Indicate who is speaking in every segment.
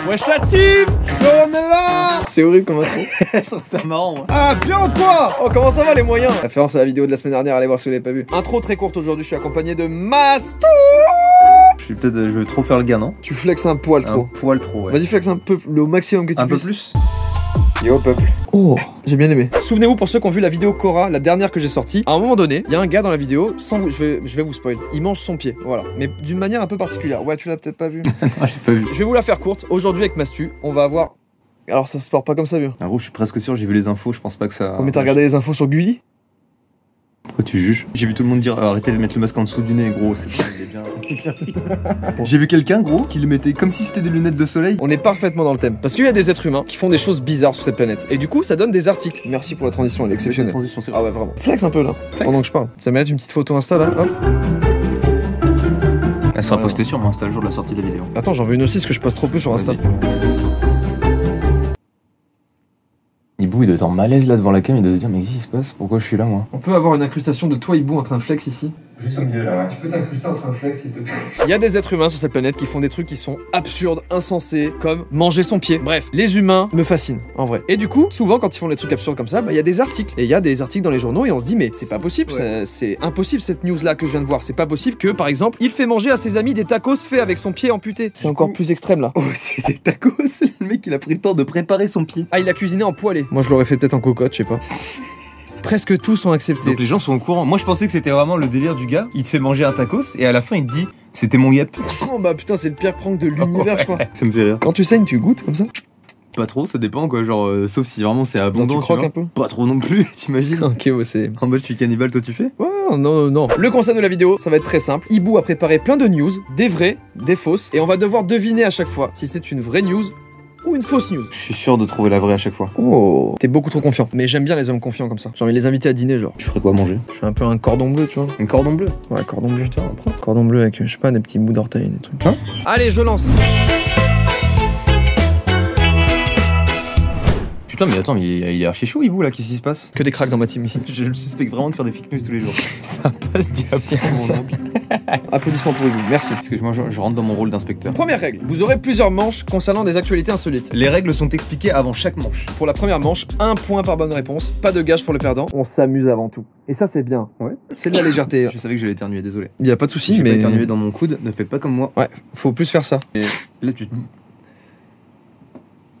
Speaker 1: Wesh la team!
Speaker 2: On est là.
Speaker 1: C'est horrible comme intro.
Speaker 2: Je trouve ça marrant moi.
Speaker 1: Ah bien ou quoi? Oh comment ça va les moyens? Référence à la vidéo de la semaine dernière, allez voir si vous l'avez pas vu. Intro très courte aujourd'hui, je suis accompagné de Mastou.
Speaker 2: Je vais trop faire le gars, non?
Speaker 1: Tu flexes un poil trop.
Speaker 2: Un poil trop, ouais.
Speaker 1: Vas-y flex un peu, le maximum que tu puisses.
Speaker 2: Un peu plus. Yo peuple.
Speaker 1: Oh, j'ai bien aimé. Souvenez-vous pour ceux qui ont vu la vidéo Cora, la dernière que j'ai sortie, à un moment donné, il y a un gars dans la vidéo, sans vous, je vais vous spoil, il mange son pied, voilà, mais d'une manière un peu particulière. Ouais, tu l'as peut-être pas vu.
Speaker 2: Non, j'ai pas vu.
Speaker 1: Je vais vous la faire courte. Aujourd'hui avec Mastu, on va avoir... Alors ça se porte pas comme ça, vieux.
Speaker 2: En gros, je suis presque sûr, j'ai vu les infos, je pense pas que ça...
Speaker 1: Oh, mais t'as regardé les infos sur Gulli?
Speaker 2: Pourquoi tu juges? J'ai vu tout le monde dire arrêtez de mettre le masque en dessous du nez, gros, c'est bien. J'ai vu quelqu'un, gros, qui le mettait comme si c'était des lunettes de soleil.
Speaker 1: On est parfaitement dans le thème. Parce qu'il y a des êtres humains qui font des choses bizarres sur cette planète. Et du coup, ça donne des articles. Merci pour la transition, elle est exceptionnelle. Ah ouais, vraiment. Flex un peu là, pendant que je parle. Ça mérite une petite photo Insta là, hop.
Speaker 2: Elle sera postée sur mon Insta le jour de la sortie de la vidéo.
Speaker 1: Attends, j'en veux une aussi parce que je passe trop peu sur Insta.
Speaker 2: Hibou, il doit être en malaise là devant la cam, il doit se dire mais qu'est-ce qui se passe? Pourquoi je suis là moi?
Speaker 1: On peut avoir une incrustation de toi, Hibou, en train de flex ici.
Speaker 2: Juste au milieu là, ouais.
Speaker 1: Tu peux t'incruster en train de flex s'il te plaît. Il y a des êtres humains sur cette planète qui font des trucs qui sont absurdes, insensés, comme manger son pied. Bref, les humains me fascinent, en vrai. Et du coup, souvent quand ils font des trucs absurdes comme ça, bah il y a des articles. Et il y a des articles dans les journaux et on se dit mais c'est pas possible, c'est impossible cette news là que je viens de voir. C'est pas possible que, par exemple, il fait manger à ses amis des tacos faits avec son pied amputé. C'est encore plus extrême là.
Speaker 2: Oh, c'est des tacos. Le mec, il a pris le temps de préparer son pied.
Speaker 1: Ah, il l'a cuisiné en poêlé. Moi je l'aurais fait peut-être en cocotte, je sais pas. Presque tous sont acceptés.
Speaker 2: Donc les gens sont au courant. Moi je pensais que c'était vraiment le délire du gars. Il te fait manger un tacos et à la fin il te dit c'était mon yep.
Speaker 1: Oh bah putain, c'est le pire prank de l'univers, je crois.
Speaker 2: Ça me fait rire.
Speaker 1: Quand tu saignes, tu goûtes comme ça?
Speaker 2: Pas trop, ça dépend quoi. Genre, sauf si vraiment c'est abondant.
Speaker 1: Tu croques un peu?
Speaker 2: Pas trop non plus, t'imagines?
Speaker 1: Ok, ouais, c'est.
Speaker 2: En mode je suis cannibale, toi tu fais?
Speaker 1: Ouais, non. Le concept de la vidéo, ça va être très simple. Hibou a préparé plein de news, des vraies, des fausses, et on va devoir deviner à chaque fois si c'est une vraie news ou une fausse news.
Speaker 2: Je suis sûr de trouver la vraie à chaque fois.
Speaker 1: Oh, t'es beaucoup trop confiant. Mais j'aime bien les hommes confiants comme ça. J'ai envie de les inviter à dîner, genre.
Speaker 2: Tu ferais quoi manger?
Speaker 1: Je suis un peu un cordon bleu, tu vois.
Speaker 2: Un cordon bleu?
Speaker 1: Ouais, cordon bleu. Cordon bleu avec, je sais pas, des petits bouts d'orteil, des trucs. Hein? Allez, je lance.
Speaker 2: Putain, mais attends, mais il est archi chaud, Hibou là, qu'est-ce qui se passe?
Speaker 1: Que des cracks dans ma team ici.
Speaker 2: Je le suspecte vraiment de faire des fake news tous les jours. Ça passe diable, mon oncle.
Speaker 1: Applaudissements pour Hibou, merci.
Speaker 2: Parce que moi je rentre dans mon rôle d'inspecteur.
Speaker 1: Première règle, vous aurez plusieurs manches concernant des actualités insolites.
Speaker 2: Les règles sont expliquées avant chaque manche.
Speaker 1: Pour la première manche, 1 point par bonne réponse, pas de gage pour le perdant. On s'amuse avant tout. Et ça c'est bien.
Speaker 2: Ouais.
Speaker 1: C'est de la légèreté.
Speaker 2: Je savais que j'allais éternuer, désolé.
Speaker 1: Y a pas de souci,
Speaker 2: J'ai
Speaker 1: mais
Speaker 2: pas éternué dans mon coude, ne faites pas comme moi.
Speaker 1: Ouais, faut plus faire ça.
Speaker 2: Et là tu...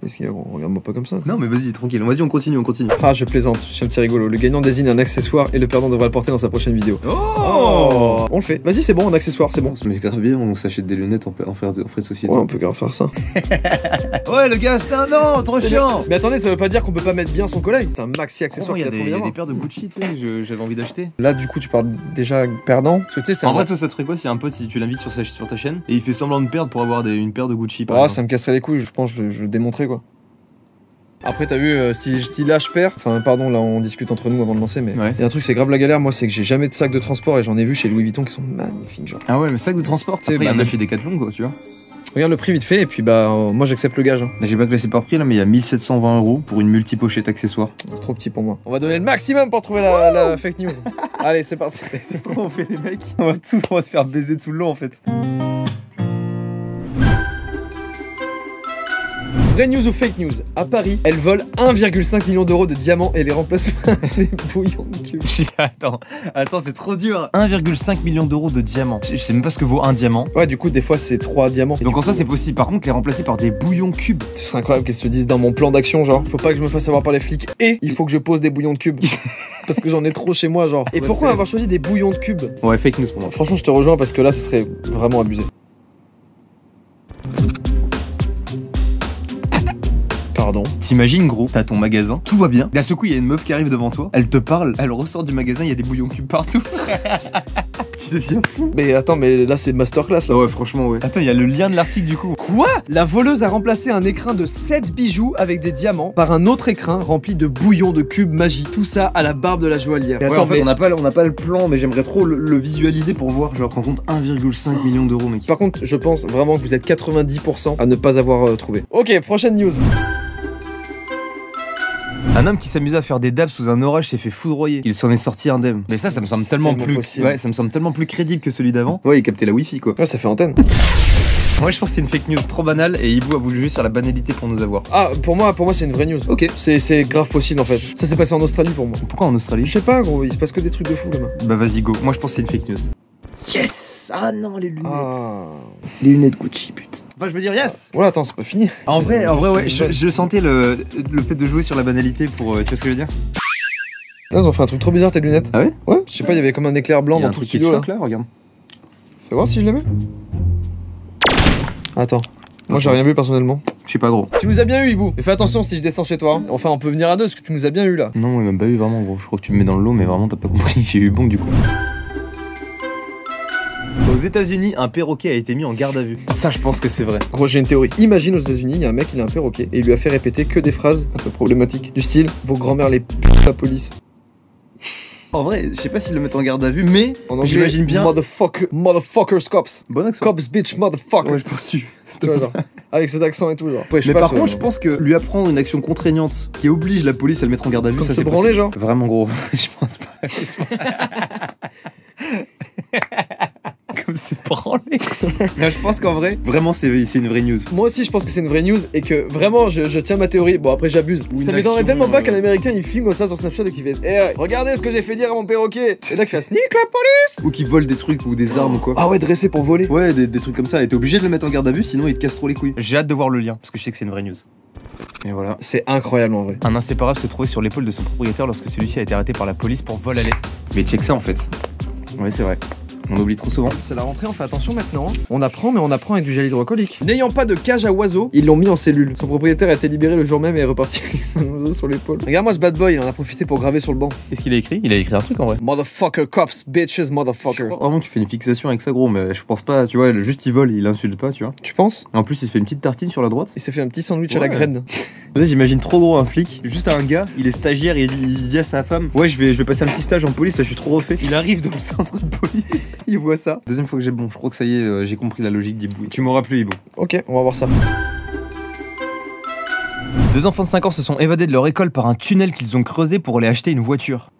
Speaker 1: Qu'est-ce qu'il y a, gros? Regarde-moi pas comme ça.
Speaker 2: Non mais vas-y, tranquille, vas-y on continue.
Speaker 1: Ah, je plaisante, je suis un petit rigolo. Le gagnant désigne un accessoire et le perdant devra le porter dans sa prochaine vidéo.
Speaker 2: Oh,
Speaker 1: On le fait. Vas-y, c'est bon, un accessoire, c'est bon.
Speaker 2: on se met grave bien, on s'achète des lunettes en frais de société.
Speaker 1: Ouais, on peut grave faire ça.
Speaker 2: Ouais le gars, c'était un an, trop chiant.
Speaker 1: Mais attendez, ça veut pas dire qu'on peut pas mettre bien son collègue. C'est un maxi accessoire
Speaker 2: Il y
Speaker 1: qu'il
Speaker 2: a
Speaker 1: a trouvé
Speaker 2: des paires de Gucci, tu sais, j'avais envie d'acheter.
Speaker 1: Là, du coup, tu pars déjà perdant. Parce que tu sais, c'est
Speaker 2: En vrai, toi, ça te ferait quoi si un pote, si tu l'invites sur ta chaîne et il fait semblant de perdre pour avoir une paire de Gucci par
Speaker 1: Oh,
Speaker 2: exemple.
Speaker 1: ça me casserait les couilles, je pense, je le démontrais quoi. Après t'as vu, si là je perds, enfin pardon là on discute entre nous avant de lancer, mais
Speaker 2: Ouais.
Speaker 1: y a un truc c'est grave la galère, moi c'est que j'ai jamais de sac de transport et j'en ai vu chez Louis Vuitton qui sont magnifiques genre.
Speaker 2: Ah ouais, mais sac de transport,
Speaker 1: Tu sais,
Speaker 2: après il y en
Speaker 1: bah,
Speaker 2: a chez Decathlon quoi, tu vois.
Speaker 1: Regarde le prix vite fait et puis bah moi j'accepte le gage. Hein.
Speaker 2: J'ai pas classé par prix là, mais il y a 1720 € pour une multi-pochette accessoire.
Speaker 1: C'est trop petit pour moi. On va donner le maximum pour trouver la fake news. Allez c'est parti.
Speaker 2: Ça se trouve, on fait les mecs. On va se faire baiser tout le long en fait.
Speaker 1: Vraie news ou fake news? À Paris, elles volent 1,5 million d'euros de diamants et les remplacent par des bouillons de cube.
Speaker 2: Attends, c'est trop dur. 1,5 million d'euros de diamants. Je sais même pas ce que vaut un diamant.
Speaker 1: Ouais, du coup, des fois, c'est 3 diamants.
Speaker 2: Donc en soi, c'est possible. Par contre, les remplacer par des bouillons cubes.
Speaker 1: Ce serait incroyable qu'elles se disent dans mon plan d'action, genre, faut pas que je me fasse avoir par les flics et il faut que je pose des bouillons de cubes. Parce que j'en ai trop chez moi, genre. Et
Speaker 2: Ouais,
Speaker 1: pourquoi avoir choisi des bouillons de cubes?
Speaker 2: Ouais, fake news pour moi.
Speaker 1: Franchement, je te rejoins parce que là, ce serait vraiment abusé. Pardon.
Speaker 2: T'imagines gros, t'as ton magasin, tout va bien. D'un seul coup, il y a une meuf qui arrive devant toi, elle te parle, elle ressort du magasin, il y a des bouillons cubes partout. Tu deviens fou.
Speaker 1: Mais attends, mais là, c'est masterclass, là.
Speaker 2: Ouais, franchement, ouais. Attends, il y a le lien de l'article du coup.
Speaker 1: Quoi? La voleuse a remplacé un écrin de 7 bijoux avec des diamants par un autre écrin rempli de bouillons de cubes magie. Tout ça à la barbe de la joaillière.
Speaker 2: Ouais,
Speaker 1: Attends,
Speaker 2: en fait, on n'a pas le plan, mais j'aimerais trop le visualiser pour voir. Genre, rends compte 1,5 million d'euros, mec.
Speaker 1: Par contre, je pense vraiment que vous êtes 90% à ne pas avoir trouvé. Ok, prochaine news.
Speaker 2: Un homme qui s'amusait à faire des dabs sous un orage s'est fait foudroyer. Il s'en est sorti indemne. Mais ça me semble tellement plus,
Speaker 1: possible.
Speaker 2: ouais, ça me semble tellement plus crédible que celui d'avant. Ouais, il captait la wifi quoi.
Speaker 1: Ouais, ça fait antenne.
Speaker 2: Moi je pense que c'est une fake news trop banale et Hibou a voulu jouer sur la banalité pour nous avoir.
Speaker 1: Ah, pour moi c'est une vraie news.
Speaker 2: Ok.
Speaker 1: C'est grave possible en fait. Ça s'est passé en Australie pour moi.
Speaker 2: Pourquoi en Australie?
Speaker 1: Je sais pas gros, il se passe que des trucs de fou là-bas.
Speaker 2: Bah vas-y go, moi je pense que c'est une fake news. Yes. Ah non les lunettes.
Speaker 1: Ah.
Speaker 2: Les lunettes Gucci putain. Enfin je veux dire yes.
Speaker 1: Voilà, attends, c'est pas fini.
Speaker 2: En vrai ouais, je sentais le fait de jouer sur la banalité pour... tu vois ce que je veux dire?
Speaker 1: Là, ils ont fait un truc trop bizarre tes lunettes.
Speaker 2: Ah ouais?
Speaker 1: Ouais, je sais pas, il y avait comme un éclair blanc dans tout le studio là.
Speaker 2: là, regarde.
Speaker 1: Fais voir si je les mets. Attends. Moi j'ai rien vu personnellement.
Speaker 2: Je sais pas gros.
Speaker 1: Tu nous as bien eu Hibou. Mais fais attention si je descends chez toi. Hein. Enfin on peut venir à deux parce que tu nous as bien eu là.
Speaker 2: Non, il m'a pas eu vraiment gros. Je crois que tu me mets dans le lot, mais vraiment t'as pas compris. J'ai eu bon du coup. Aux États-Unis, un perroquet a été mis en garde à vue. Ça, je pense que c'est vrai.
Speaker 1: Gros, j'ai une théorie. Imagine aux États-Unis, il y a un mec, il a un perroquet et il lui a fait répéter que des phrases un peu problématiques. Du style, vos grand-mères les la police.
Speaker 2: En vrai, je sais pas s'ils le mettent en garde à vue, mais
Speaker 1: En anglais,
Speaker 2: j'imagine bien.
Speaker 1: Motherfuckers cops.
Speaker 2: Bon accent.
Speaker 1: Cops bitch motherfucker.
Speaker 2: Ouais, je poursuis.
Speaker 1: Tu vois, genre, avec cet accent et tout genre. Après, je sais
Speaker 2: Mais
Speaker 1: pas,
Speaker 2: par contre, je pense que lui apprendre une action contraignante qui oblige la police à le mettre en garde à vue,
Speaker 1: comme
Speaker 2: ça
Speaker 1: se
Speaker 2: c'est
Speaker 1: branler
Speaker 2: possible.
Speaker 1: genre.
Speaker 2: Vraiment gros, je pense pas. Comme se branler. Non, je pense qu'en vrai, vraiment c'est une vraie news.
Speaker 1: Moi aussi je pense que c'est une vraie news et que vraiment je tiens ma théorie. Bon après j'abuse.
Speaker 2: Ou
Speaker 1: Ça
Speaker 2: une
Speaker 1: m'étonnerait
Speaker 2: action,
Speaker 1: tellement pas qu'un américain il filme ça sur Snapchat et qu'il fait regardez ce que j'ai fait dire à mon perroquet. Et là qu'il fait sneak la police.
Speaker 2: Ou qui volent des trucs ou des armes ou quoi.
Speaker 1: Ah ouais, dressé pour voler.
Speaker 2: Ouais, des trucs comme ça. Et t'es obligé de le mettre en garde à vue, sinon il te casse trop les couilles. J'ai hâte de voir le lien, parce que je sais que c'est une vraie news. Et voilà.
Speaker 1: C'est incroyable en vrai.
Speaker 2: Un inséparable se trouvait sur l'épaule de son propriétaire lorsque celui-ci a été arrêté par la police pour vol à lait. Mais check ça en fait. Ouais, c'est vrai. On oublie trop souvent.
Speaker 1: C'est la rentrée, on fait attention maintenant. On apprend, mais on apprend avec du gel hydroalcoolique. N'ayant pas de cage à oiseaux, ils l'ont mis en cellule. Son propriétaire a été libéré le jour même et est reparti avec son oiseau sur l'épaule. Regarde-moi ce bad boy, il en a profité pour graver sur le banc.
Speaker 2: Qu'est-ce qu'il a écrit? Il a écrit un truc en vrai.
Speaker 1: Motherfucker, cops, bitches,
Speaker 2: Je
Speaker 1: motherfucker.
Speaker 2: crois vraiment que tu fais une fixation avec ça gros, mais je pense pas, tu vois, juste il vole, il insulte pas, tu vois.
Speaker 1: Tu penses?
Speaker 2: En plus il se fait une petite tartine sur la droite.
Speaker 1: Il s'est fait un petit sandwich à la
Speaker 2: Ouais.
Speaker 1: graine.
Speaker 2: Peut-être j'imagine trop gros un flic, juste un gars, il est stagiaire et il dit à sa femme ouais je vais passer un petit stage en police, là, je suis trop refait. Il arrive dans le centre de police, il voit ça. Deuxième fois que j'ai bon, je crois que ça y est, j'ai compris la logique d'Hibou. Tu m'auras plus Hibou.
Speaker 1: Ok, on va voir ça.
Speaker 2: Deux enfants de 5 ans se sont évadés de leur école par un tunnel qu'ils ont creusé pour aller acheter une voiture.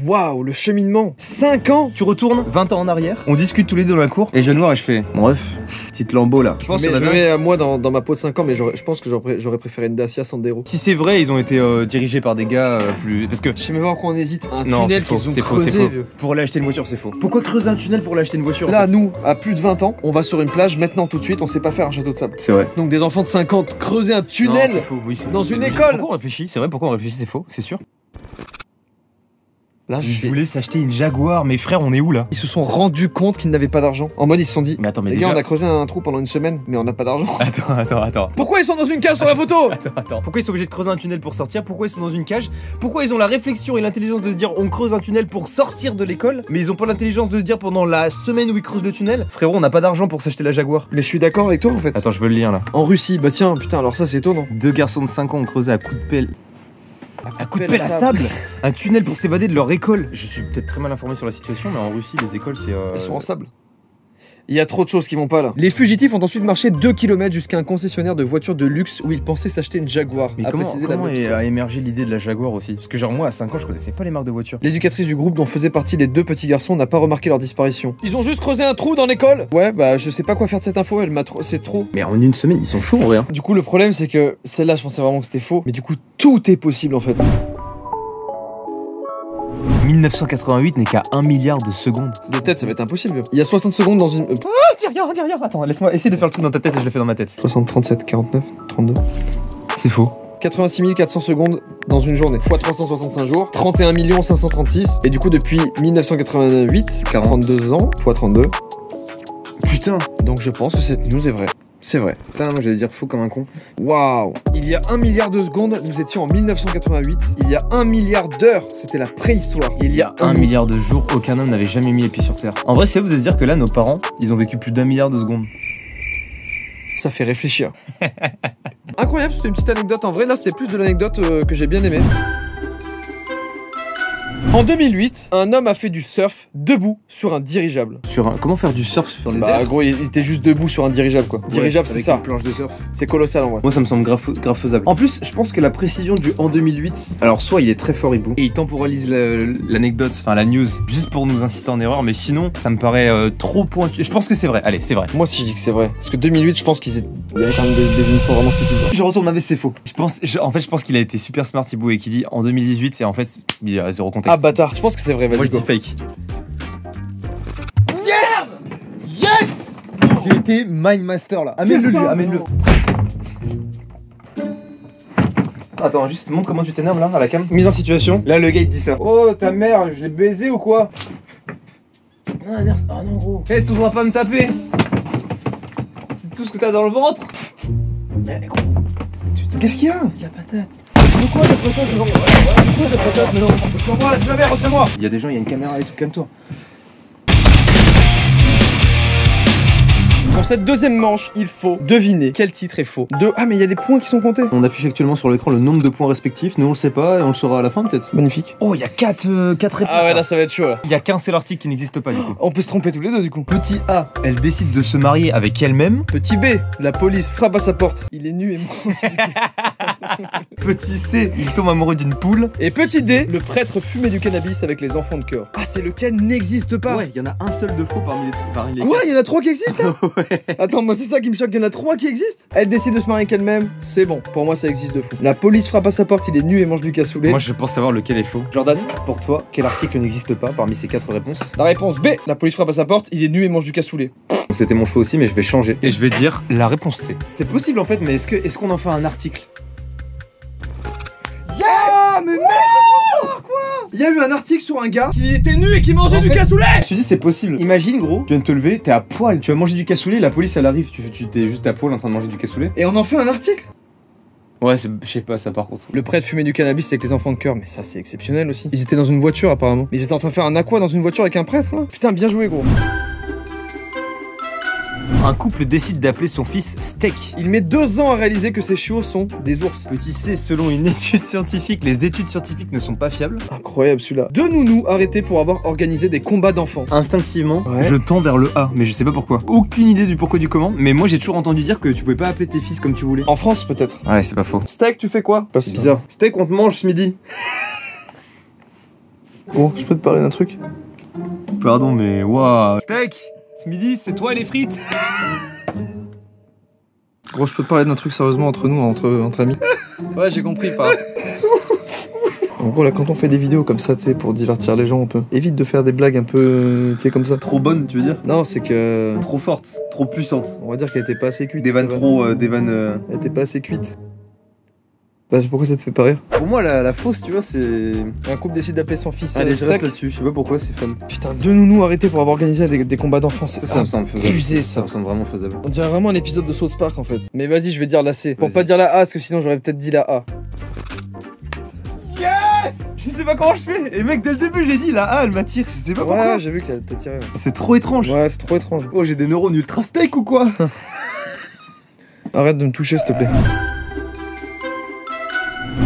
Speaker 1: Waouh, le cheminement. 5 ans.
Speaker 2: Tu retournes 20 ans en arrière, on discute tous les deux dans la cour, et je viens de voir et je fais bon bref, petite lambeau là. Je pense
Speaker 1: Mais
Speaker 2: qu'il y en
Speaker 1: je
Speaker 2: a
Speaker 1: me
Speaker 2: bien.
Speaker 1: mets moi dans ma peau de 5 ans, mais je pense que j'aurais préféré une Dacia Sandero.
Speaker 2: Si c'est vrai, ils ont été dirigés par des gars plus... Parce que...
Speaker 1: Je sais même pas pourquoi on hésite. Un
Speaker 2: Non, c'est
Speaker 1: tunnel
Speaker 2: faux,
Speaker 1: qu'ils ont
Speaker 2: c'est faux,
Speaker 1: creusé.
Speaker 2: c'est faux.
Speaker 1: Vieux.
Speaker 2: Pour aller acheter une voiture, c'est faux. Pourquoi creuser un tunnel pour aller acheter une voiture
Speaker 1: Là,
Speaker 2: en fait
Speaker 1: nous, à plus de 20 ans, on va sur une plage maintenant tout de suite, on sait pas faire un château de sable.
Speaker 2: C'est vrai.
Speaker 1: Donc des enfants de 50 creuser un
Speaker 2: Non,
Speaker 1: tunnel
Speaker 2: c'est faux, oui, c'est
Speaker 1: dans
Speaker 2: faux.
Speaker 1: une
Speaker 2: Mais
Speaker 1: école.
Speaker 2: Pourquoi on réfléchit? C'est vrai, pourquoi on réfléchit? C'est faux, c'est sûr.
Speaker 1: Là,
Speaker 2: Ils voulaient s'acheter une Jaguar, mais frère, on est où là?
Speaker 1: Ils se sont rendus compte qu'ils n'avaient pas d'argent. En mode, ils se sont dit,
Speaker 2: Mais attends, mais
Speaker 1: les
Speaker 2: déjà...
Speaker 1: gars, on a creusé un trou pendant une semaine, mais on n'a pas d'argent.
Speaker 2: Attends.
Speaker 1: Pourquoi ils sont dans une case sur la photo?
Speaker 2: Attends. Pourquoi ils sont obligés de creuser un tunnel pour sortir? Pourquoi ils sont dans une cage? Pourquoi ils ont la réflexion et l'intelligence de se dire on creuse un tunnel pour sortir de l'école? Mais ils ont pas l'intelligence de se dire pendant la semaine où ils creusent le tunnel frérot, on n'a pas d'argent pour s'acheter la Jaguar.
Speaker 1: Mais je suis d'accord avec toi en fait.
Speaker 2: Attends, je veux le lien là.
Speaker 1: En Russie, bah tiens, putain, alors ça c'est étonnant.
Speaker 2: Deux garçons de 5 ans ont creusé à coups de pelle. À coups de pelle à sable un tunnel pour s'évader de leur école. Je suis peut-être très mal informé sur la situation, mais en Russie, les écoles, c'est.
Speaker 1: Ils sont en sable. Il y a trop de choses qui vont pas là. Les fugitifs ont ensuite marché 2 km jusqu'à un concessionnaire de voitures de luxe où ils pensaient s'acheter une Jaguar.
Speaker 2: Mais
Speaker 1: a
Speaker 2: comment
Speaker 1: précisé la website.
Speaker 2: a émergé l'idée de la Jaguar aussi? Parce que genre moi à 5 ans je connaissais pas les marques de voitures.
Speaker 1: L'éducatrice du groupe dont faisaient partie les deux petits garçons n'a pas remarqué leur disparition. Ils ont juste creusé un trou dans l'école. Ouais, bah je sais pas quoi faire de cette info, elle m'a trop... c'est trop.
Speaker 2: Mais en une semaine ils sont chauds en vrai. Hein.
Speaker 1: Du coup le problème c'est que celle-là je pensais vraiment que c'était faux, mais du coup tout est possible en fait.
Speaker 2: 1988 n'est qu'à 1 milliard de secondes.
Speaker 1: De tête ça va être impossible. Il y a 60 secondes dans une...
Speaker 2: Ah, dis rien. Attends, laisse-moi essayer de faire le truc dans ta tête et je le fais dans ma tête.
Speaker 1: 60, 37, 49, 32...
Speaker 2: C'est faux.
Speaker 1: 86 400 secondes dans une journée, x 365 jours, 31 536, et du coup depuis 1988, 42 ans, x 32.
Speaker 2: Putain.
Speaker 1: Donc je pense que cette news est vraie. C'est vrai.
Speaker 2: Putain, moi j'allais dire faux comme un con.
Speaker 1: Waouh. Il y a 1 milliard de secondes, nous étions en 1988. Il y a 1 milliard d'heures, c'était la préhistoire. Il y a
Speaker 2: 1 milliard de jours, aucun homme n'avait jamais mis les pieds sur Terre. En vrai, c'est vous de se dire que là, nos parents, ils ont vécu plus d'1 milliard de secondes.
Speaker 1: Ça fait réfléchir. Incroyable, c'était une petite anecdote. En vrai, là, c'était plus de l'anecdote que j'ai bien aimé. En 2008, un homme a fait du surf debout sur un dirigeable.
Speaker 2: Comment faire du surf sur les
Speaker 1: Bah
Speaker 2: airs?
Speaker 1: gros, il était juste debout sur un dirigeable quoi. Dirigeable, c'est
Speaker 2: avec
Speaker 1: ça.
Speaker 2: une planche de surf.
Speaker 1: C'est colossal en vrai.
Speaker 2: Moi ça me semble grave faisable. En plus, je pense que la précision du en 2008, alors soit il est très fort Ibou, et il temporalise l'anecdote, enfin la news, juste pour nous inciter en erreur, mais sinon ça me paraît trop pointu. Je pense que c'est vrai, allez, c'est vrai.
Speaker 1: Moi aussi je dis que c'est vrai. Parce que 2008, je pense qu'ils étaient... Il y avait quand même des uniformes vraiment foutus.
Speaker 2: Je retourne ma veste, c'est faux. En fait, je pense qu'il a été super smart Ibou et qu'il dit en 2018 et en fait, il y a zéro contexte.
Speaker 1: Ah bâtard, je pense que c'est vrai,
Speaker 2: Moi
Speaker 1: vas-y
Speaker 2: je dis
Speaker 1: go.
Speaker 2: fake.
Speaker 1: Yes. Yes.
Speaker 2: J'ai été Mind Master là. Amène-le lui, amène-le. Attends, juste montre comment tu t'énerves là à la cam. Mise en situation. Là, le gars il te dit ça. Oh, ta mère, je l'ai baisé ou quoi? Ah non, gros. Eh, t'oseras pas me taper. C'est tout ce que t'as dans le ventre. Mais gros. Qu'est-ce qu'il y a? La patate. Pourquoi la patate? Non. Pourquoi la patate? Non. Retiens-moi, la mère, retiens-moi. Il y a des gens, il y a une caméra et tout, calme-toi.
Speaker 1: Pour cette deuxième manche, il faut deviner quel titre est faux. Ah mais il y a des points qui sont comptés.
Speaker 2: On affiche actuellement sur l'écran le nombre de points respectifs. Nous on le sait pas et on le saura à la fin peut-être.
Speaker 1: Magnifique.
Speaker 2: Oh, il y a 4 réponses.
Speaker 1: Ah ouais là ça va être chaud là.
Speaker 2: Il y a qu'un seul article qui n'existe pas du coup.
Speaker 1: On peut se tromper tous les deux du coup.
Speaker 2: Petit A, elle décide de se marier avec elle-même.
Speaker 1: Petit B, la police frappe à sa porte. Il est nu et mort.
Speaker 2: Petit C, il tombe amoureux d'une poule.
Speaker 1: Et petit D, le prêtre fumait du cannabis avec les enfants de cœur. Ah c'est lequel n'existe pas.
Speaker 2: Ouais, il y en a un seul de faux parmi les
Speaker 1: Quoi? Il y en a 3 qui existent là?
Speaker 2: Ouais.
Speaker 1: Attends, moi c'est ça qui me choque, il y en a 3 qui existent. Elle décide de se marier avec elle-même, c'est bon, pour moi ça existe de fou. La police frappe à sa porte, il est nu et mange du cassoulet.
Speaker 2: Moi je pense savoir lequel est faux. Jordan, pour toi, quel article n'existe pas parmi ces 4 réponses?
Speaker 1: La réponse B, la police frappe à sa porte, il est nu et mange du cassoulet.
Speaker 2: C'était mon choix aussi, mais je vais changer. Et je vais dire la réponse C. C'est possible en fait, mais est-ce qu'on en fait un article?
Speaker 1: Yeah, mais mec, quoi? Il y a eu un article sur un gars qui était nu et qui mangeait du cassoulet.
Speaker 2: Je te dis c'est possible. Imagine gros, tu viens de te lever, t'es à poil, tu vas manger du cassoulet, la police elle arrive, tu t'es juste à poil en train de manger du cassoulet.
Speaker 1: Et on en fait un article?
Speaker 2: Ouais, je sais pas ça par contre.
Speaker 1: Le prêtre fumait du cannabis avec les enfants de cœur, mais ça c'est exceptionnel aussi. Ils étaient dans une voiture apparemment. Mais ils étaient en train de faire un aqua dans une voiture avec un prêtre là. Putain, bien joué gros.
Speaker 2: Un couple décide d'appeler son fils Steak.
Speaker 1: Il met 2 ans à réaliser que ces chiots sont des ours.
Speaker 2: Petit C, selon une étude scientifique, les études scientifiques ne sont pas fiables.
Speaker 1: Incroyable celui-là. 2 nounous arrêtés pour avoir organisé des combats d'enfants.
Speaker 2: Instinctivement,
Speaker 1: Ouais.
Speaker 2: je tends vers le A, mais je sais pas pourquoi. Aucune idée du pourquoi du comment, mais moi j'ai toujours entendu dire que tu pouvais pas appeler tes fils comme tu voulais.
Speaker 1: En France peut-être.
Speaker 2: Ouais, c'est pas faux.
Speaker 1: Steak, tu fais quoi?
Speaker 2: C'est bizarre. Steak, on te mange ce midi.
Speaker 1: Oh, je peux te parler d'un truc?
Speaker 2: Pardon, mais waouh. Steak, ce midi, c'est toi les frites.
Speaker 1: Gros, je peux te parler d'un truc sérieusement entre nous, entre amis. Ouais, j'ai compris, pas. En gros, là, quand on fait des vidéos comme ça, tu sais, pour divertir les gens, on peut. Évite de faire des blagues un peu, tu sais, comme ça.
Speaker 2: Trop bonne, tu veux dire?
Speaker 1: Non, c'est que.
Speaker 2: Trop forte, trop puissante.
Speaker 1: On va dire qu'elle était pas assez cuite.
Speaker 2: Des vannes trop,
Speaker 1: Elle était pas assez cuite. Bah, pourquoi ça te fait pas rire?
Speaker 2: Pour moi, la fausse, tu vois, c'est.
Speaker 1: Un couple décide d'appeler son fils
Speaker 2: Allez, je
Speaker 1: Steak.
Speaker 2: reste là-dessus, je sais pas pourquoi, c'est fun.
Speaker 1: Putain, 2 nounous arrêtés pour avoir organisé des combats d'enfants, c'est
Speaker 2: Ça me semble faisable.
Speaker 1: abusé,
Speaker 2: Ça
Speaker 1: ça.
Speaker 2: me semble vraiment faisable.
Speaker 1: On dirait vraiment un épisode de South Park en fait. Mais vas-y, je vais dire la C. Pour
Speaker 2: Vas-y.
Speaker 1: pas dire la A, parce que sinon j'aurais peut-être dit la A.
Speaker 2: Yes! Je sais pas comment je fais. Et mec, dès le début, j'ai dit la A, elle m'attire. Je sais pas pourquoi.
Speaker 1: Ouais, j'ai vu qu'elle t'a tiré. Ouais,
Speaker 2: C'est trop étrange.
Speaker 1: Ouais, c'est trop étrange.
Speaker 2: Oh, j'ai des neurones ultra steak ou quoi?
Speaker 1: Arrête de me toucher, s'il te plaît.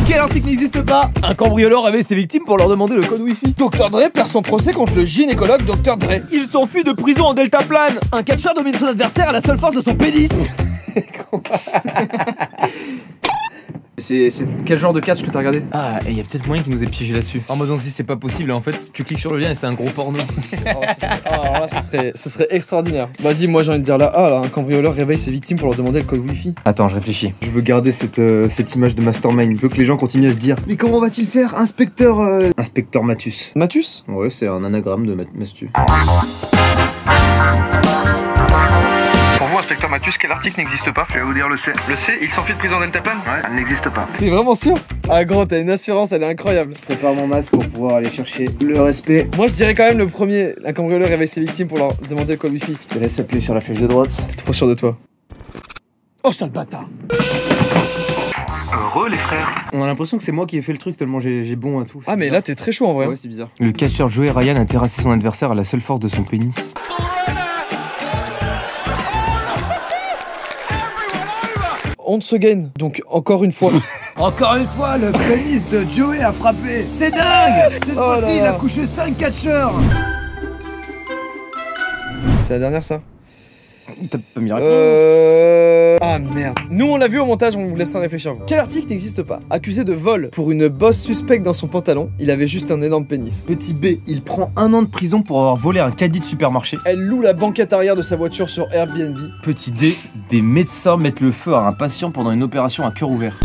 Speaker 2: Quel article n'existe pas? Un cambrioleur avait ses victimes pour leur demander le code Wi-Fi.
Speaker 1: Dr Dre perd son procès contre le gynécologue Dr Dre.
Speaker 2: Il s'enfuit de prison en deltaplane.
Speaker 3: Un catcheur domine son adversaire à la seule force de son pénis.
Speaker 1: C'est quel genre de catch que t'as regardé?
Speaker 2: Ah, et y a peut-être moyen qui nous ait piégé là-dessus. En mode, si c'est pas possible, en fait, tu cliques sur le lien et c'est un gros porno.
Speaker 1: Alors là, ce serait extraordinaire. Vas-y, moi j'ai envie de dire la A là. Un cambrioleur réveille ses victimes pour leur demander le code Wi-Fi.
Speaker 2: Attends, je réfléchis. Je veux garder cette image de Mastermind. Je veux que les gens continuent à se dire mais comment va-t-il faire, inspecteur Inspecteur Matus.
Speaker 1: Mathus?
Speaker 2: Ouais, c'est un anagramme de Mastu.
Speaker 4: Pour vous, inspecteur Mathus, quel article n'existe pas? Je vais vous dire le C. Le C, il s'enfuit de prison deltaplane? Ouais, elle n'existe pas.
Speaker 1: T'es vraiment sûr? Ah gros, t'as une assurance, elle est incroyable.
Speaker 2: Je prépare mon masque pour pouvoir aller chercher le respect.
Speaker 1: Moi je dirais quand même le premier. Un cambrioleur réveille ses victimes pour leur demander le code Wi-Fi.
Speaker 2: Je te laisse appuyer sur la flèche de droite.
Speaker 1: T'es trop sûr de toi.
Speaker 3: Oh, sale bâtard.
Speaker 4: Heureux, les frères.
Speaker 2: On a l'impression que c'est moi qui ai fait le truc tellement j'ai bon à tout.
Speaker 1: Ah mais là t'es très chaud en vrai.
Speaker 2: Ouais, c'est bizarre. Le catcheur Joey Ryan a terrassé son adversaire à la seule force de son pénis.
Speaker 1: once again. Donc encore une fois.
Speaker 2: Encore une fois, le pénis de Joey a frappé. C'est dingue. Cette fois-ci, il a couché 5 catcheurs.
Speaker 1: C'est la dernière, ça?
Speaker 2: T'as pas mis la réponse.
Speaker 1: Ah merde. Nous on l'a vu au montage, on vous laissera réfléchir. Quel article n'existe pas? Accusé de vol pour une bosse suspecte dans son pantalon, il avait juste un énorme pénis.
Speaker 2: Petit B, il prend 1 an de prison pour avoir volé un caddie de supermarché.
Speaker 1: Elle loue la banquette arrière de sa voiture sur Airbnb.
Speaker 2: Petit D, des médecins mettent le feu à un patient pendant une opération à cœur ouvert.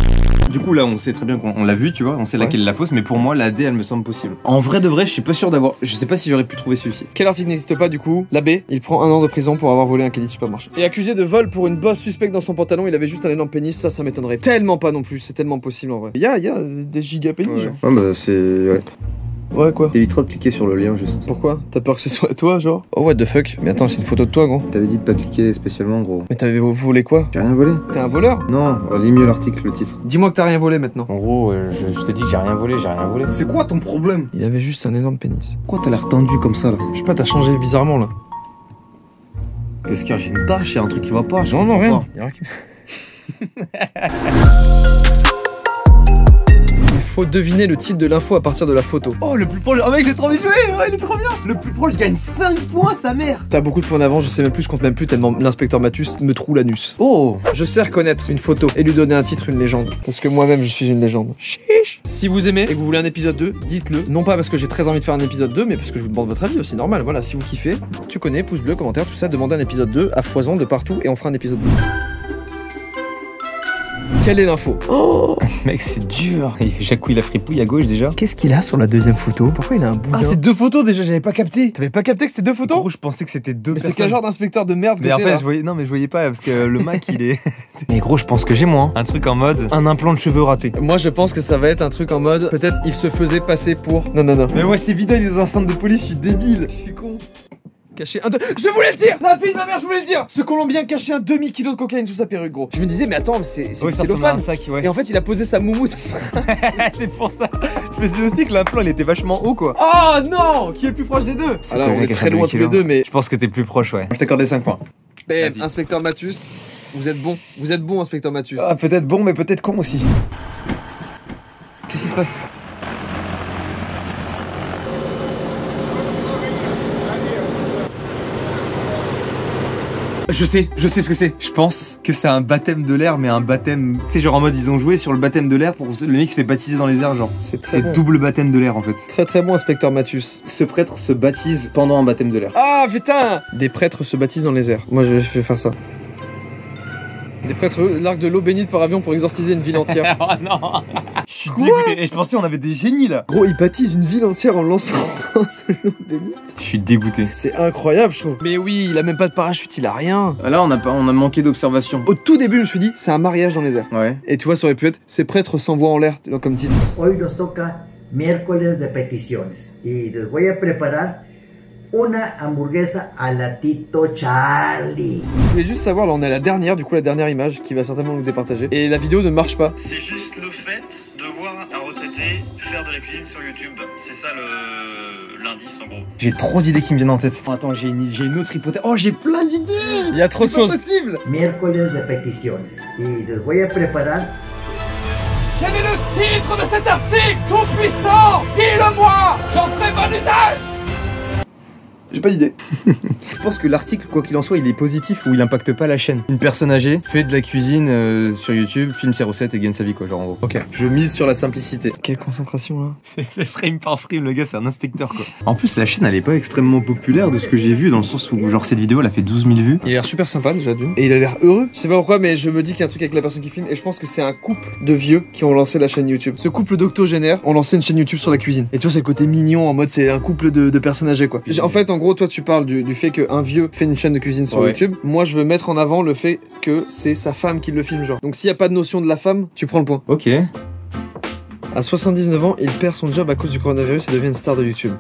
Speaker 2: Du coup là on sait très bien qu'on l'a vu, tu vois, on sait laquelle est la fausse, mais pour moi la D elle me semble possible. En vrai de vrai, je suis pas sûr d'avoir, je sais pas si j'aurais pu trouver celui-ci.
Speaker 1: Quel article n'existe pas du coup? La B, il prend 1 an de prison pour avoir volé un caddie de supermarché. Et accusé de vol pour une bosse suspecte dans son pantalon, il avait juste un énorme pénis, ça m'étonnerait tellement pas non plus, c'est tellement possible en vrai. Y a des giga pénis genre.
Speaker 2: Ouais bah c'est... ouais.
Speaker 1: Ouais quoi?
Speaker 2: T'éviteras de cliquer sur le lien juste.
Speaker 1: Pourquoi? T'as peur que ce soit toi genre? Oh what the fuck? Mais attends, c'est une photo de toi gros.
Speaker 2: T'avais dit de pas cliquer spécialement gros.
Speaker 1: Mais t'avais volé quoi?
Speaker 2: J'ai rien volé.
Speaker 1: T'es un voleur?
Speaker 2: Non, lis mieux l'article, le titre.
Speaker 1: Dis-moi que t'as rien volé maintenant.
Speaker 2: En gros, je te dis que j'ai rien volé, C'est quoi ton problème?
Speaker 1: Il avait juste un énorme pénis.
Speaker 2: Pourquoi t'as l'air tendu comme ça là?
Speaker 1: Je sais pas, t'as changé bizarrement là.
Speaker 2: Qu'est-ce qu'il y a? J'ai une tache, y'a un truc qui va pas.
Speaker 1: Non, rien. Y'a rien qui... Il faut deviner le titre de l'info à partir de la photo.
Speaker 2: Oh, le plus proche. Oh, mec, j'ai trop envie de jouer. Ouais, il est trop bien. Le plus proche gagne 5 points, sa mère.
Speaker 1: T'as beaucoup de points d'avance, je sais même plus, je compte même plus tellement l'inspecteur Mathus me troue l'anus.
Speaker 2: Oh.
Speaker 1: Je sais reconnaître une photo et lui donner un titre, une légende. Parce que moi-même, je suis une légende. Chiche. Si vous aimez et que vous voulez un épisode 2, dites-le. Non pas parce que j'ai très envie de faire un épisode 2, mais parce que je vous demande votre avis aussi, normal. Voilà, si vous kiffez, tu connais, pouce bleu, commentaire, tout ça, demandez un épisode 2 à foison de partout et on fera un épisode 2. Quelle est l'info?
Speaker 2: Oh mec, c'est dur. Jacouille la fripouille à gauche déjà.
Speaker 1: Qu'est-ce qu'il a sur la deuxième photo? Pourquoi il a un boudin?
Speaker 2: Ah, c'est 2 photos déjà, j'avais pas capté.
Speaker 1: T'avais pas capté que c'était 2 photos?
Speaker 2: Gros, je pensais que c'était 2
Speaker 1: mais
Speaker 2: personnes.
Speaker 1: c'est quel genre d'inspecteur de merde que
Speaker 2: mais en
Speaker 1: t'es,
Speaker 2: fait,
Speaker 1: là?
Speaker 2: je voyais... Non, mais je voyais pas parce que le Mac il est. Mais gros, je pense que j'ai moi. Un truc en mode un implant de cheveux raté.
Speaker 1: Moi, je pense que ça va être un truc en mode. Peut-être il se faisait passer pour. Non.
Speaker 2: Mais moi, ces vidéos, il est dans un centre de police, je suis débile. Je suis con.
Speaker 1: Caché un... Je voulais le dire! La fille de ma mère, je voulais le dire! Ce Colombien cachait un demi-kilo de cocaïne sous sa perruque, gros. Je me disais, mais attends, mais c'est cellophane.
Speaker 2: Ouais.
Speaker 1: Et en fait, il a posé sa moumoute.
Speaker 2: C'est pour ça. Je me disais aussi que l'implant, il était vachement haut, quoi.
Speaker 1: Oh non! Qui est le plus proche des deux? Alors, on est très loin tous les deux, mais...
Speaker 2: Je pense que t'es plus proche, ouais. Je t'accorde les 5 points.
Speaker 1: Inspecteur Mathus, vous êtes bon. Vous êtes bon, inspecteur Mathus.
Speaker 2: Ah, peut-être bon, mais peut-être con aussi. Qu'est-ce qui se passe? Je sais ce que c'est. Je pense que c'est un baptême de l'air, mais un baptême... Tu sais, genre en mode, ils ont joué sur le baptême de l'air pour le mec se fait baptiser dans les airs, genre.
Speaker 1: C'est très bon.
Speaker 2: Double baptême de l'air, en fait.
Speaker 1: Très très bon, inspecteur Mathus.
Speaker 2: Ce prêtre se baptise pendant un baptême de l'air.
Speaker 1: Ah, putain! Des prêtres se baptisent dans les airs. Moi, je vais faire ça. Des prêtres larguent de l'eau bénite par avion pour exorciser une ville entière.
Speaker 2: Oh non! Je suis dégoûté. Et je pensais qu'on avait des génies, là.
Speaker 1: Gros, ils baptisent une ville entière en lançant de l'eau bénite.
Speaker 2: Je suis dégoûté.
Speaker 1: C'est incroyable, je trouve. Mais oui, il a même pas de parachute, il a rien.
Speaker 2: Là, on a manqué d'observation.
Speaker 1: Au tout début, je me suis dit, c'est un mariage dans les airs.
Speaker 2: Ouais.
Speaker 1: Et tu vois, ça aurait pu être, ces prêtres s'envoient en l'air, comme titre.
Speaker 5: Hoy nos toca miércoles de peticiones y les voy a preparar una hamburguesa a la Tito Charlie.
Speaker 1: Je voulais juste savoir, là on est à la dernière, du coup la dernière image qui va certainement nous départager. Et la vidéo ne marche pas.
Speaker 6: C'est juste le fait de voir un retraité faire de la cuisine sur YouTube. C'est ça l'indice en gros.
Speaker 2: J'ai trop d'idées qui me viennent en tête. Oh, attends, j'ai une autre hypothèse. Oh, j'ai plein d'idées.
Speaker 1: Il y a trop de choses.
Speaker 2: C'est pas possible.
Speaker 5: Miércoles de peticiones y les voy a preparar.
Speaker 3: Quel est le titre de cet article? Tout puissant, dis-le-moi, j'en ferai bon usage.
Speaker 2: J'ai pas d'idée. Je pense que l'article, quoi qu'il en soit, il est positif ou il impacte pas la chaîne. Une personne âgée fait de la cuisine sur YouTube, filme ses recettes et gagne sa vie, quoi, genre en gros.
Speaker 1: Ok.
Speaker 2: Je mise sur la simplicité.
Speaker 1: Quelle concentration là.
Speaker 2: C'est frame par frame, le gars, c'est un inspecteur, quoi. En plus, la chaîne, elle est pas extrêmement populaire de ce que j'ai vu, dans le sens où, genre, cette vidéo, elle a fait 12 000 vues.
Speaker 1: Il a l'air super sympa déjà d'une. Et il a l'air heureux. Je sais pas pourquoi, mais je me dis qu'il y a un truc avec la personne qui filme. Et je pense que c'est un couple de vieux qui ont lancé la chaîne YouTube. Ce couple d'octogénaires ont lancé une chaîne YouTube sur la cuisine. Et tu vois, c'est le côté mignon, en mode c'est un couple de personnes âgées, quoi. En fait, en gros, toi, tu parles du fait qu'un vieux fait une chaîne de cuisine sur YouTube. Moi, je veux mettre en avant le fait que c'est sa femme qui le filme, genre. Donc, s'il y a pas de notion de la femme, tu prends le point.
Speaker 2: Ok.
Speaker 1: À 79 ans, il perd son job à cause du coronavirus et devient une star de YouTube.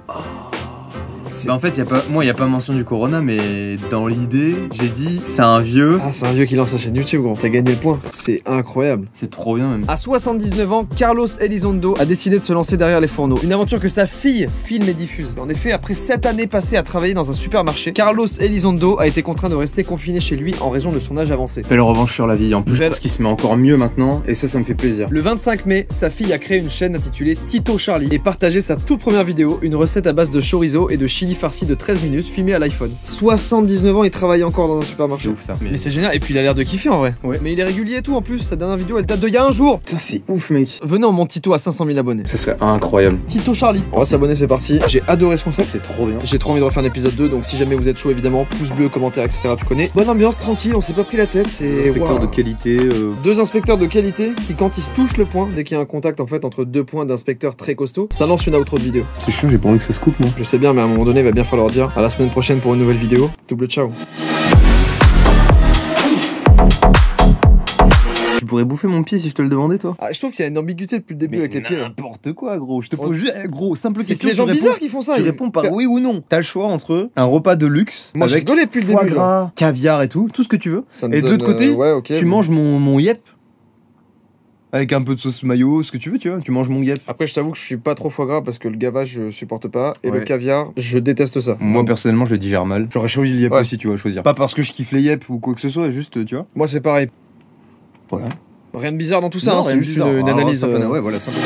Speaker 2: Bah en fait, il y a pas mention du Corona, mais dans l'idée, j'ai dit, c'est un vieux.
Speaker 1: Ah, c'est un vieux qui lance sa chaîne YouTube, gros. T'as gagné le point. C'est incroyable.
Speaker 2: C'est trop bien même.
Speaker 1: À 79 ans, Carlos Elizondo a décidé de se lancer derrière les fourneaux. Une aventure que sa fille filme et diffuse. En effet, après 7 années passées à travailler dans un supermarché, Carlos Elizondo a été contraint de rester confiné chez lui en raison de son âge avancé.
Speaker 2: Belle revanche sur la vie. En plus, je pense qu'il se met encore mieux maintenant, et ça me fait plaisir.
Speaker 1: Le 25 mai, sa fille a créé une chaîne intitulée Tito Charlie et partagé sa toute première vidéo, une recette à base de chorizo et de chili farci de 13 minutes filmée à l'iPhone. 79 ans, il travaille encore dans un supermarché.
Speaker 2: C'est ouf ça.
Speaker 1: Mais c'est génial, et puis il a l'air de kiffer en vrai.
Speaker 2: Ouais.
Speaker 1: Mais il est régulier et tout en plus, sa dernière vidéo elle date d'il y a un jour.
Speaker 2: Putain, c'est ouf, mec.
Speaker 1: Venez, on monte Tito à 500 000 abonnés.
Speaker 2: Ça serait incroyable.
Speaker 1: Tito Charlie. On va s'abonner, c'est parti. J'ai adoré ce concept.
Speaker 2: C'est trop bien.
Speaker 1: J'ai trop envie de refaire un épisode 2, donc si jamais vous êtes chaud, évidemment, pouce bleu, commentaire, etc. Tu connais. Bonne ambiance, tranquille, on s'est pas pris la tête. C'est
Speaker 2: Inspecteur de qualité.
Speaker 1: 2 inspecteurs de qualité qui, quand ils se touchent le point, dès qu'il y a un contact en fait entre 2 points d'inspecteurs très costauds, ça lance une outro de vidéo.
Speaker 2: C'est chiant, j'ai pas envie que ça se coupe, moi.
Speaker 1: Je sais bien, mais à un moment donné, il va bien falloir dire à la semaine prochaine pour une nouvelle vidéo. Double ciao.
Speaker 2: Tu pourrais bouffer mon pied si je te le demandais, toi.
Speaker 1: Ah, je trouve qu'il y a une ambiguïté depuis le début avec les pieds. Là.
Speaker 2: N'importe quoi, gros. Je te pose juste, gros, simple
Speaker 1: C'est
Speaker 2: question.
Speaker 1: les gens bizarres qui font ça.
Speaker 2: Tu réponds par oui ou non. T'as le choix entre un repas de luxe
Speaker 1: Moi, je
Speaker 2: avec
Speaker 1: rigolais depuis le
Speaker 2: foie
Speaker 1: début.
Speaker 2: gras, caviar et tout ce que tu veux.
Speaker 1: Ça me
Speaker 2: Et de
Speaker 1: donne,
Speaker 2: l'autre côté,
Speaker 1: ouais, ok,
Speaker 2: tu manges mon yep. Avec un peu de sauce mayo, ce que tu veux, tu vois. Tu manges mon yep.
Speaker 1: Après, je t'avoue que je suis pas trop foie gras parce que le gavage, je supporte pas. Et
Speaker 2: Ouais.
Speaker 1: le caviar, je déteste ça.
Speaker 2: Moi, personnellement, je le digère mal. J'aurais choisi le yep
Speaker 1: Ouais.
Speaker 2: aussi, tu vois, choisir. Pas parce que je kiffe les yep ou quoi que ce soit, juste, tu vois.
Speaker 1: Moi, c'est pareil.
Speaker 2: Voilà.
Speaker 1: Rien de bizarre dans tout ça,
Speaker 2: Non,
Speaker 1: hein,
Speaker 2: rien
Speaker 1: c'est
Speaker 2: de
Speaker 1: juste
Speaker 2: bizarre.
Speaker 1: une
Speaker 2: Alors,
Speaker 1: analyse.
Speaker 2: simplement, ouais, voilà, simplement.